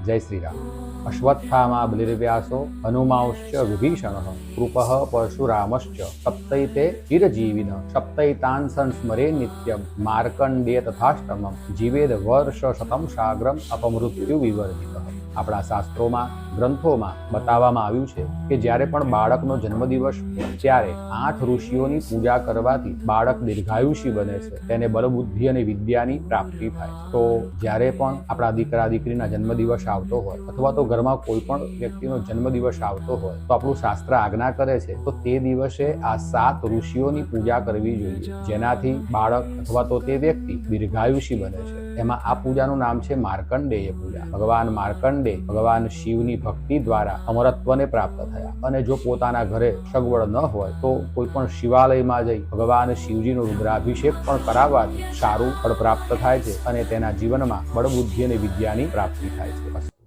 जय श्री राम। अश्वत्थामा बलिर्व्यासो हनुमांश्च विभीषणः कृपः परशुरामश्च सप्तैते चिरजीविनः सप्तैतान् संस्मरे नित्यं मार्कण्डेय तथाष्टमं जीवेद वर्षशतं साग्रम अपमृत्यु विवर्जितः। આપણા શાસ્ત્રોમાં ગ્રંથોમાં બતાવવામાં આવ્યું છે કે જ્યારે પણ બાળકનો જન્મદિવસ ત્યારે 8 ઋષિઓની પૂજા કરવાથી બાળક દીર્ઘાયુષી બને છે, તેને બલબુદ્ધિ અને વિદ્યાની પ્રાપ્તિ થાય છે। તો જ્યારે પણ આપણા દીકરા દીકરીના જન્મદિવસ આવતો હોય અથવા તો ઘરમાં કોઈ પણ વ્યક્તિનો જન્મદિવસ આવતો હોય તો આપણું શાસ્ત્ર આજ્ઞા કરે છે તો તે દિવસે આ 7 ઋષિઓની પૂજા કરવી જોઈએ, જેનાથી બાળક અથવા તો તે વ્યક્તિ દીર્ઘાયુષી બને છે। એમાં આ પૂજાનું નામ છે માર્કંડેય પૂજા। ભગવાન માર્કંડેય ભગવાન શિવની ભક્તિ દ્વારા અમરત્વને પ્રાપ્ત થયા અને જો પોતાના ઘરે સગવડ ન હોય તો કોઈ પણ શિવાલયમાં જઈ ભગવાન શિવજીનો રુદ્રાભિષેક પણ કરાવવાથી સારું ફળ પ્રાપ્ત થાય છે અને તેના જીવનમાં બળબુદ્ધિ અને વિદ્યાની પ્રાપ્તિ થાય છે।